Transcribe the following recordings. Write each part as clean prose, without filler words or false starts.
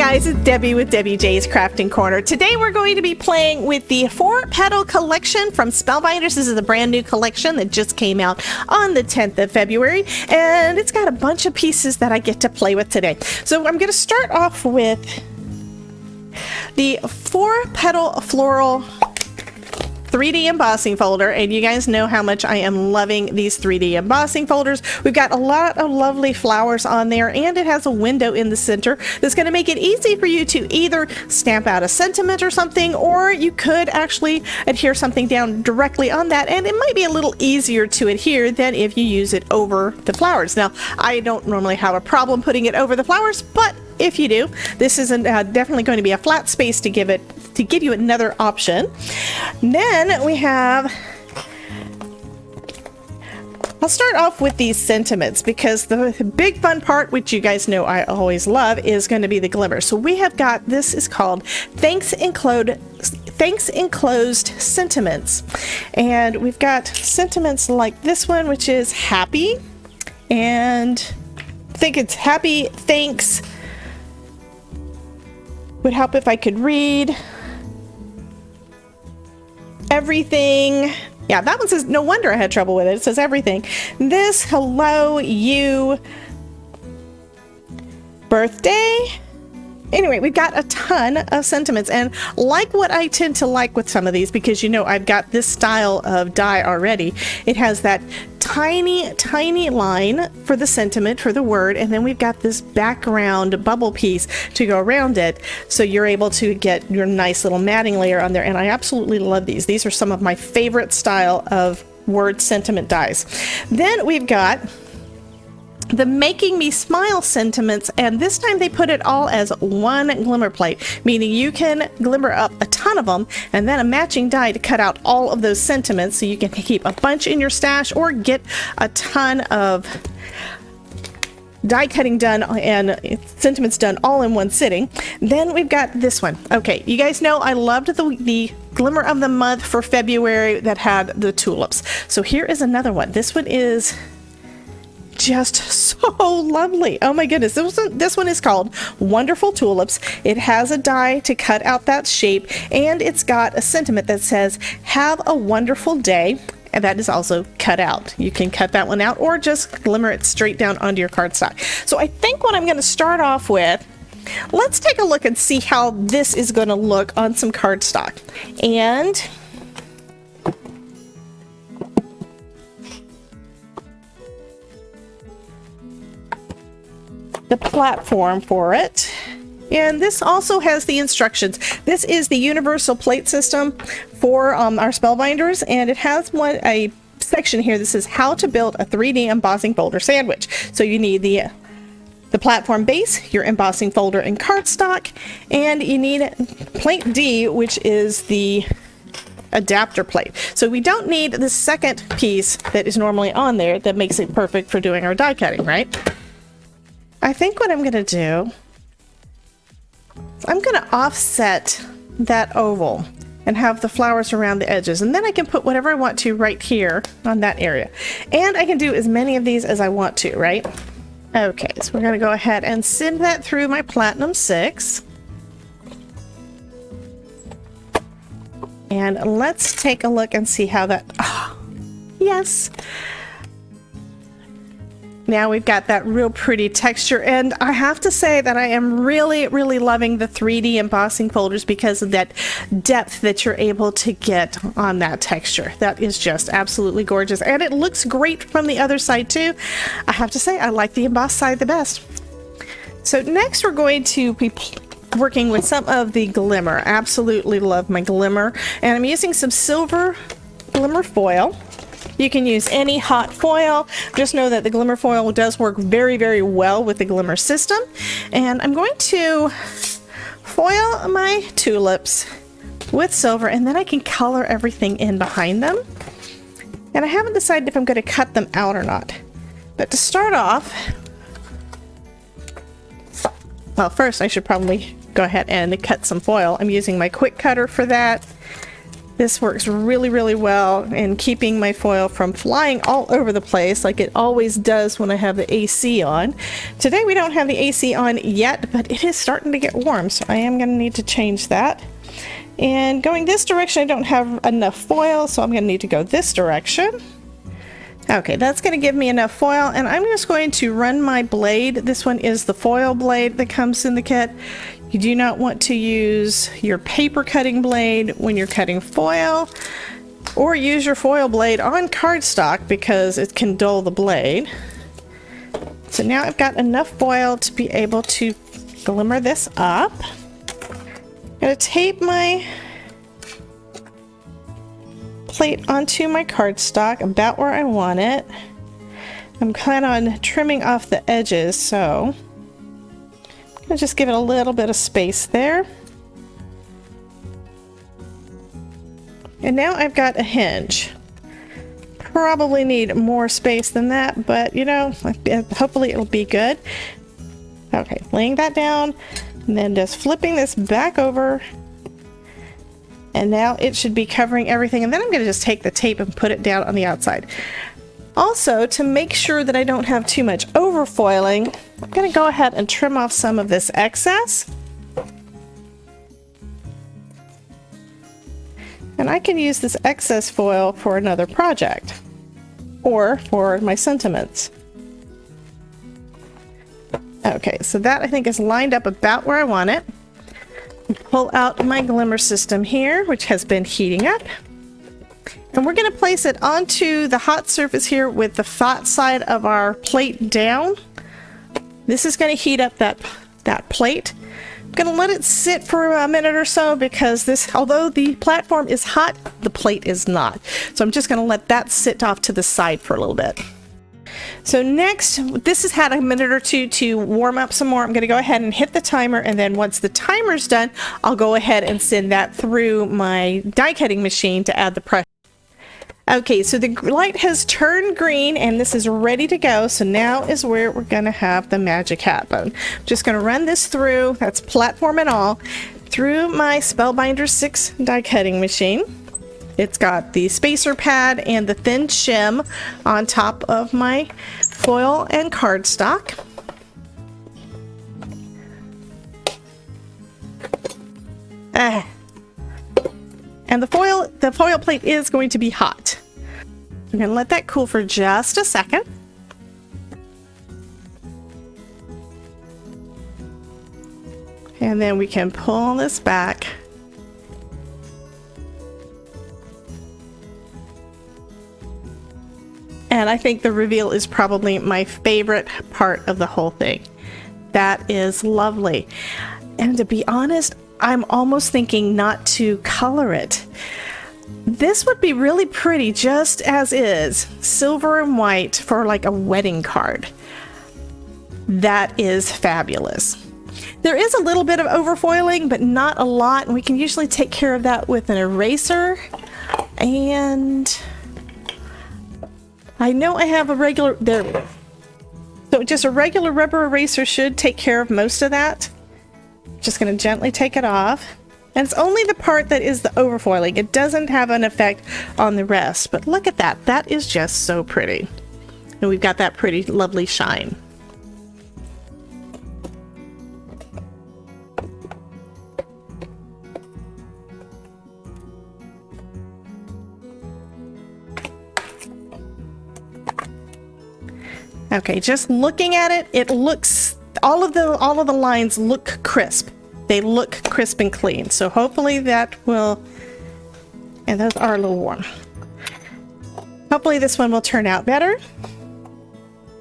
guys, it's Debbie with Debbie J's Crafting Corner. Today we're going to be playing with the 4-Petal collection from Spellbinders. This is a brand new collection that just came out on the 10th of February, and it's got a bunch of pieces that I get to play with today. So I'm going to start off with the 4-Petal Floral 3D embossing folder, and you guys know how much I am loving these 3D embossing folders. We've got a lot of lovely flowers on there, and it has a window in the center that's going to make it easy for you to either stamp out a sentiment or something, or you could actually adhere something down directly on that, and it might be a little easier to adhere than if you use it over the flowers. Now, I don't normally have a problem putting it over the flowers, but if you do, this is definitely going to be a flat space to give you another option. Then we have, I'll start off with these sentiments because the big fun part, which you guys know I always love, is going to be the glimmer. So we have got, this is called Thanks Enclosed Sentiments, and we've got sentiments like this one, which is happy, and I think it's happy, thanks, would help if I could read, everything. Yeah, that one says, no wonder I had trouble with it. It says everything. This, hello, you, birthday. Anyway, we've got a ton of sentiments, and like what I tend to like with some of these, because you know I've got this style of die already, it has that tiny line for the sentiment, for the word, and then we've got this background bubble piece to go around it, so you're able to get your nice little matting layer on there, and I absolutely love these. These are some of my favorite style of word sentiment dies. Then we've got the Making Me Smile sentiments, and this time they put it all as one glimmer plate, meaning you can glimmer up a ton of them and then a matching die to cut out all of those sentiments, so you can keep a bunch in your stash or get a ton of die cutting done and sentiments done all in one sitting. Then we've got this one. Okay, you guys know I loved the Glimmer of the Month for February that had the tulips. So here is another one. This one is just so lovely. Oh my goodness. This one is called Wonderful Tulips. It has a die to cut out that shape, and it's got a sentiment that says, have a wonderful day. And that is also cut out. You can cut that one out or just glimmer it straight down onto your cardstock. So I think what I'm going to start off with, let's take a look and see how this is going to look on some cardstock. And the platform for it, and this also has the instructions. This is the universal plate system for our Spellbinders, and it has a section here that says how to build a 3D embossing folder sandwich. So you need the platform base, your embossing folder and cardstock, and you need plate D, which is the adapter plate. So we don't need the second piece that is normally on there that makes it perfect for doing our die cutting, right? I think what I'm going to do, I'm going to offset that oval and have the flowers around the edges, and then I can put whatever I want to right here on that area. And I can do as many of these as I want to, right? Okay, so we're going to go ahead and send that through my Platinum 6. And let's take a look and see how that, oh, yes. Now we've got that real pretty texture, and I have to say that I am really loving the 3D embossing folders because of that depth that you're able to get on that texture. That is just absolutely gorgeous, and it looks great from the other side too. I have to say I like the embossed side the best. So next we're going to be working with some of the glimmer. Absolutely love my glimmer, and I'm using some silver glimmer foil. You can use any hot foil. Just know that the glimmer foil does work very well with the glimmer system. And I'm going to foil my tulips with silver, and then I can color everything in behind them. And I haven't decided if I'm going to cut them out or not. But to start off, well, first I should probably go ahead and cut some foil. I'm using my quick cutter for that. This works really, really well in keeping my foil from flying all over the place like it always does when I have the AC on. Today we don't have the AC on yet, but it is starting to get warm, so I am going to need to change that. And going this direction, I don't have enough foil, so I'm going to need to go this direction. Okay, that's going to give me enough foil, and I'm just going to run my blade. This one is the foil blade that comes in the kit. You do not want to use your paper cutting blade when you're cutting foil, or use your foil blade on cardstock because it can dull the blade. So now I've got enough foil to be able to glimmer this up. I'm going to tape my plate onto my cardstock about where I want it. I'm planning on trimming off the edges, so I'm gonna just give it a little bit of space there. And now I've got a hinge. Probably need more space than that, but you know, hopefully it'll be good. Okay, laying that down and then just flipping this back over. And now it should be covering everything. And then I'm going to just take the tape and put it down on the outside. Also, to make sure that I don't have too much overfoiling, I'm going to go ahead and trim off some of this excess. And I can use this excess foil for another project or for my sentiments. Okay, so that I think is lined up about where I want it. Pull out my glimmer system here, which has been heating up. And we're going to place it onto the hot surface here with the hot side of our plate down. This is going to heat up that plate. I'm going to let it sit for a minute or so because this, although the platform is hot, the plate is not. So I'm just going to let that sit off to the side for a little bit. So next, this has had a minute or two to warm up some more. I'm going to go ahead and hit the timer, and then once the timer's done, I'll go ahead and send that through my die cutting machine to add the pressure. Okay, so the light has turned green and this is ready to go. So now is where we're going to have the magic happen. I'm just going to run this through, that's platform and all, through my Spellbinders 6 die cutting machine. It's got the spacer pad and the thin shim on top of my foil and cardstock. And the foil plate is going to be hot. I'm going to let that cool for just a second. And then we can pull this back. And I think the reveal is probably my favorite part of the whole thing. That is lovely. And to be honest, I'm almost thinking not to color it. This would be really pretty just as is, silver and white for like a wedding card. That is fabulous. There is a little bit of overfoiling, but not a lot. And we can usually take care of that with an eraser. And I know I have a regular, there. So just a regular rubber eraser should take care of most of that. Just going to gently take it off. And it's only the part that is the overfoiling. It doesn't have an effect on the rest. But look at that. That is just so pretty. And we've got that pretty lovely shine. Okay, just looking at it, it looks, all of the lines look crisp. They look crisp and clean. So hopefully that will, and those are a little warm. Hopefully this one will turn out better.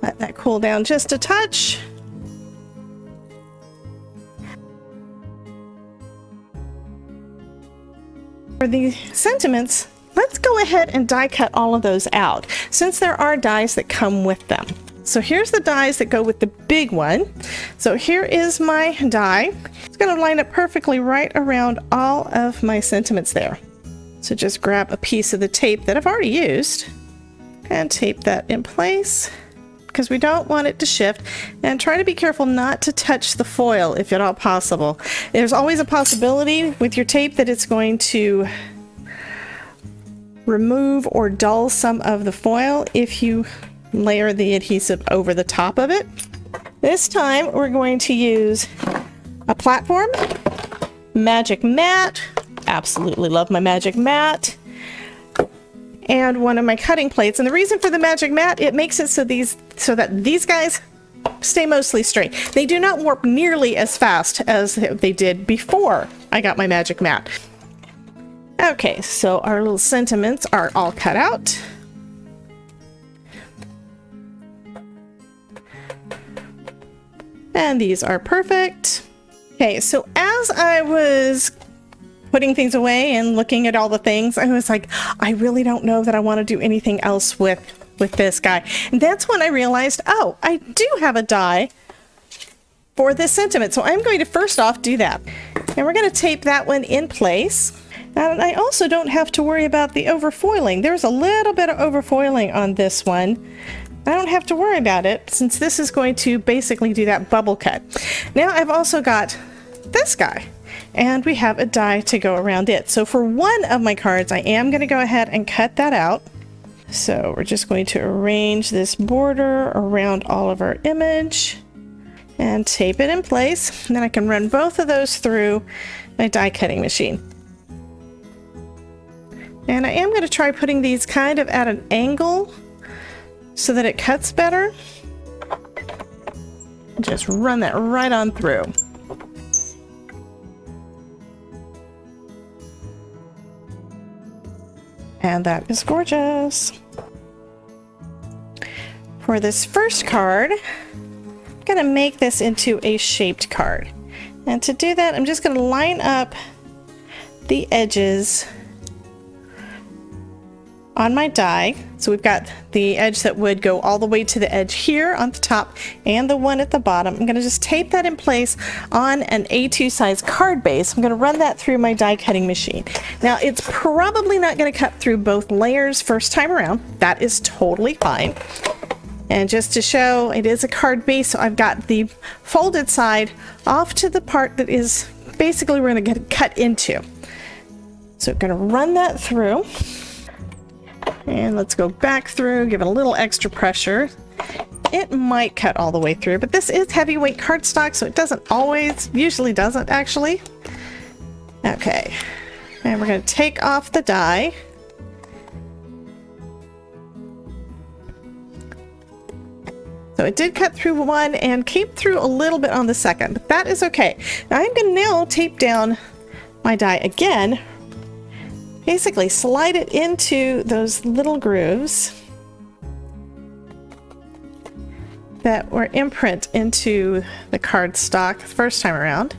Let that cool down just a touch. For the sentiments, let's go ahead and die cut all of those out, since there are dies that come with them. So here's the dies that go with the big one. So here is my die. It's going to line up perfectly right around all of my sentiments there. So just grab a piece of the tape that I've already used and tape that in place because we don't want it to shift, and try to be careful not to touch the foil if at all possible. There's always a possibility with your tape that it's going to remove or dull some of the foil if you layer the adhesive over the top of it. This time we're going to use a platform, magic mat, absolutely love my magic mat, and one of my cutting plates. And the reason for the magic mat, it makes it so that these guys stay mostly straight. They do not warp nearly as fast as they did before I got my magic mat. Okay, so our little sentiments are all cut out. And these are perfect. Okay, so as I was putting things away and looking at all the things, I was like, I really don't know that I want to do anything else with this guy. And that's when I realized, oh, I do have a die for this sentiment. So I'm going to first off do that. And we're going to tape that one in place. And I also don't have to worry about the overfoiling. There's a little bit of overfoiling on this one. I don't have to worry about it since this is going to basically do that bubble cut. Now I've also got this guy, and we have a die to go around it. So for one of my cards, I am going to go ahead and cut that out. So we're just going to arrange this border around all of our image and tape it in place. And then I can run both of those through my die cutting machine. And I am going to try putting these kind of at an angle so that it cuts better. Just run that right on through. And that is gorgeous. For this first card, I'm going to make this into a shaped card. And to do that, I'm just going to line up the edges on my die. So we've got the edge that would go all the way to the edge here on the top and the one at the bottom. I'm going to just tape that in place on an A2 size card base. I'm going to run that through my die cutting machine. Now it's probably not going to cut through both layers first time around. That is totally fine. And just to show, it is a card base, so I've got the folded side off to the part that is basically we're going to get cut into. So I'm going to run that through. And let's go back through, give it a little extra pressure. It might cut all the way through, but this is heavyweight cardstock, so it doesn't always, usually doesn't actually. Okay, and we're going to take off the die. So it did cut through one and came through a little bit on the second, but that is okay. Now I'm going to now tape down my die again. Basically slide it into those little grooves that were imprint into the cardstock the first time around.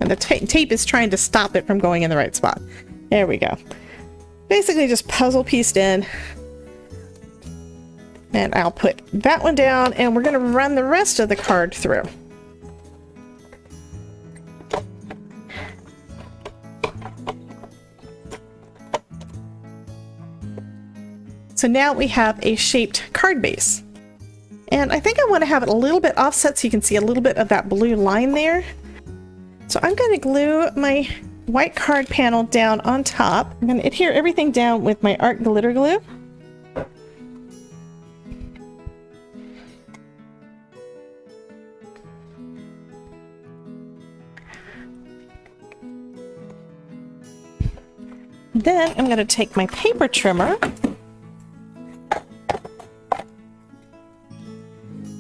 And the tape is trying to stop it from going in the right spot. There we go. Basically just puzzle pieced in. And I'll put that one down and we're going to run the rest of the card through. So now we have a shaped card base. And I think I want to have it a little bit offset so you can see a little bit of that blue line there. So I'm going to glue my white card panel down on top. I'm going to adhere everything down with my art glitter glue. Then I'm going to take my paper trimmer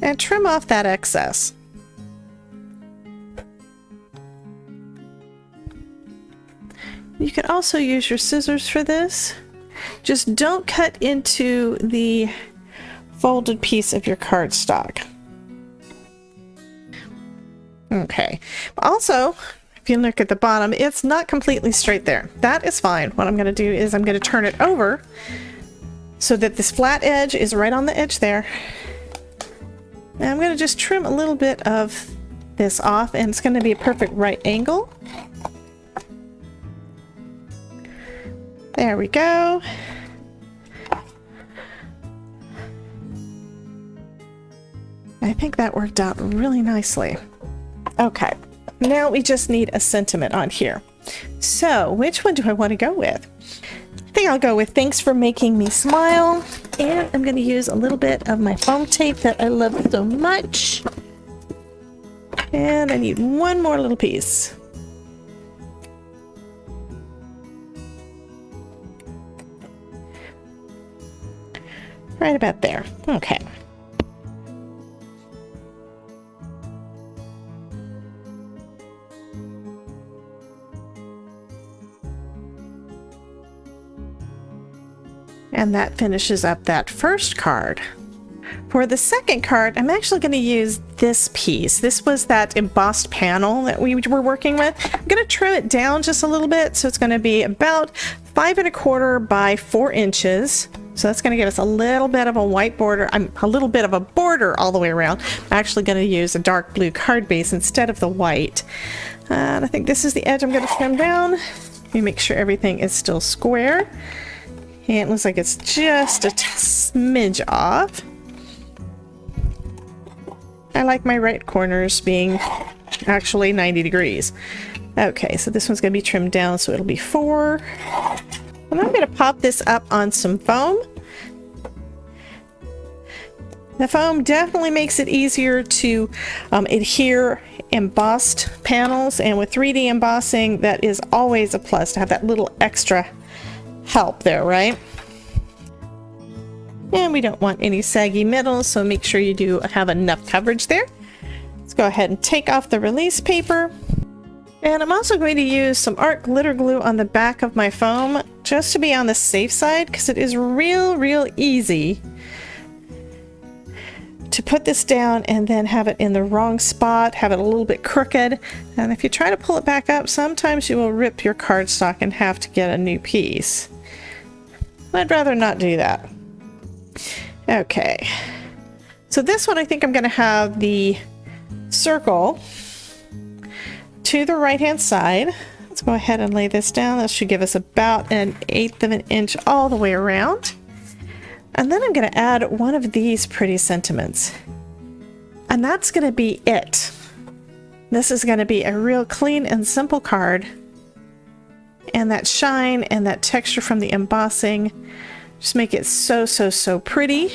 and trim off that excess. You can also use your scissors for this. Just don't cut into the folded piece of your cardstock. Okay. Also, if you look at the bottom, it's not completely straight there. That is fine. What I'm going to do is I'm going to turn it over so that this flat edge is right on the edge there. And I'm going to just trim a little bit of this off, and it's going to be a perfect right angle. There we go. I think that worked out really nicely. Okay, now we just need a sentiment on here. So which one do I want to go with? I think I'll go with Thanks for Making Me Smile. And I'm going to use a little bit of my foam tape that I love so much. And I need one more little piece. Right about there. Okay. And that finishes up that first card. For the second card, I'm actually going to use this piece. This was that embossed panel that we were working with. I'm going to trim it down just a little bit, so it's going to be about 5 1/4 by 4 inches. So that's going to give us a little bit of a white border. A little bit of a border all the way around. I'm actually going to use a dark blue card base instead of the white. And I think this is the edge I'm going to trim down. Let me make sure everything is still square. And it looks like it's just a smidge off. I like my right corners being actually 90 degrees. Okay, so this one's going to be trimmed down, so it'll be 4. And I'm going to pop this up on some foam. The foam definitely makes it easier to adhere embossed panels, and with 3D embossing, that is always a plus to have that little extra help there, right? And we don't want any saggy middles, so make sure you do have enough coverage there. Let's go ahead and take off the release paper. And I'm also going to use some art glitter glue on the back of my foam just to be on the safe side, because it is real easy to put this down and then have it in the wrong spot, have it a little bit crooked. And if you try to pull it back up, sometimes you will rip your cardstock and have to get a new piece. I'd rather not do that. Okay, so this one I think I'm going to have the circle to the right hand side. Let's go ahead and lay this down. That should give us about 1/8 of an inch all the way around. And then I'm going to add one of these pretty sentiments. And that's going to be it. This is going to be a real clean and simple card. And that shine and that texture from the embossing just make it so pretty.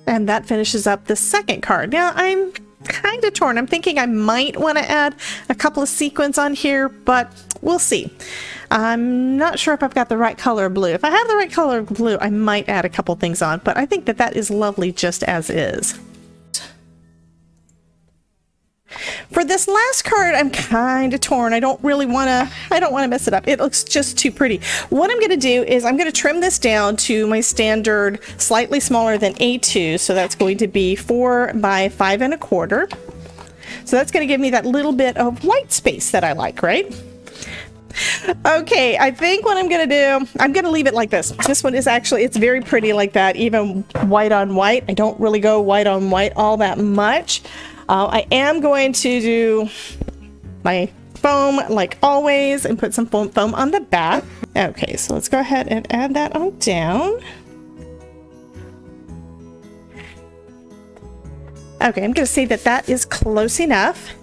And that finishes up the second card. Now I'm kind of torn. I'm thinking I might want to add a couple of sequins on here, but we'll see. I'm not sure if I've got the right color of blue. If I have the right color of blue, I might add a couple things on, but I think that that is lovely just as is. For this last card, I'm kind of torn. I don't want to mess it up. It looks just too pretty. What I'm going to do is I'm going to trim this down to my standard, slightly smaller than A2. So that's going to be 4 by 5 1/4. So that's going to give me that little bit of white space that I like, right? Okay, I think what I'm going to do, I'm going to leave it like this. This one is actually, it's very pretty like that, even white on white. I don't really go white on white all that much. I am going to do my foam like always and put some foam on the back. Okay, so let's go ahead and add that on down. Okay, I'm going to say that that is close enough.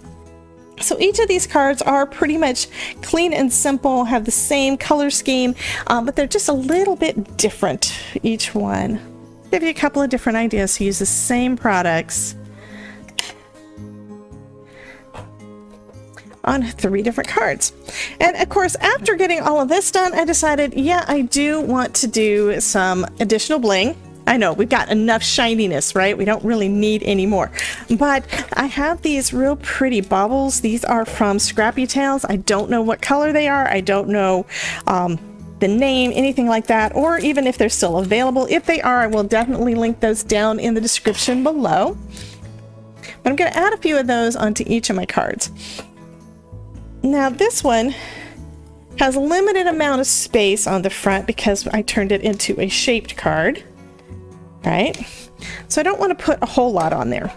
So each of these cards are pretty much clean and simple, have the same color scheme, but they're just a little bit different, each one. Give you a couple of different ideas to use the same products on 3 different cards. And of course, after getting all of this done, I decided, yeah, I do want to do some additional bling. I know we've got enough shininess, right? We don't really need any more. But I have these real pretty baubles. These are from Scrappy Tales. I don't know what color they are. I don't know the name, anything like that, or even if they're still available. If they are, I will definitely link those down in the description below. But I'm going to add a few of those onto each of my cards. Now this one has a limited amount of space on the front because I turned it into a shaped card, right? So I don't want to put a whole lot on there.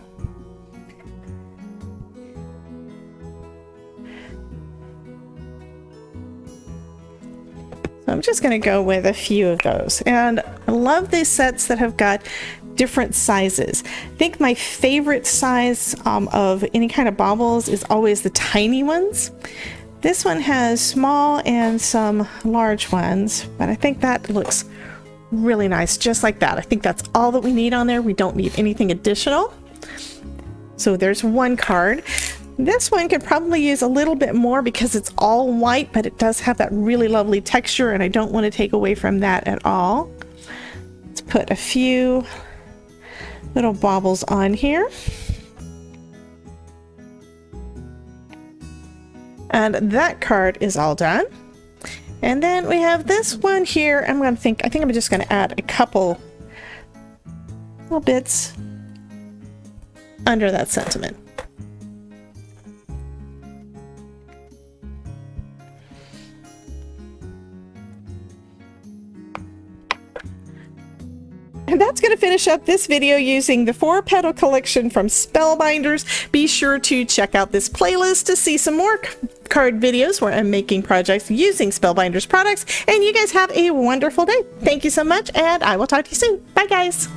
So I'm just going to go with a few of those. And I love these sets that have got different sizes. I think my favorite size of any kind of baubles is always the tiny ones. This one has small and some large ones, but I think that looks really nice, just like that. I think that's all that we need on there. We don't need anything additional. So there's one card. This one could probably use a little bit more because it's all white, but it does have that really lovely texture, and I don't want to take away from that at all. Let's put a few little baubles on here. And that card is all done. And then we have this one here. I think I'm just going to add a couple little bits under that sentiment. And that's going to finish up this video using the 4-petal collection from Spellbinders. Be sure to check out this playlist to see some more card videos where I'm making projects using Spellbinders products. And you guys have a wonderful day. Thank you so much, and I will talk to you soon. Bye, guys.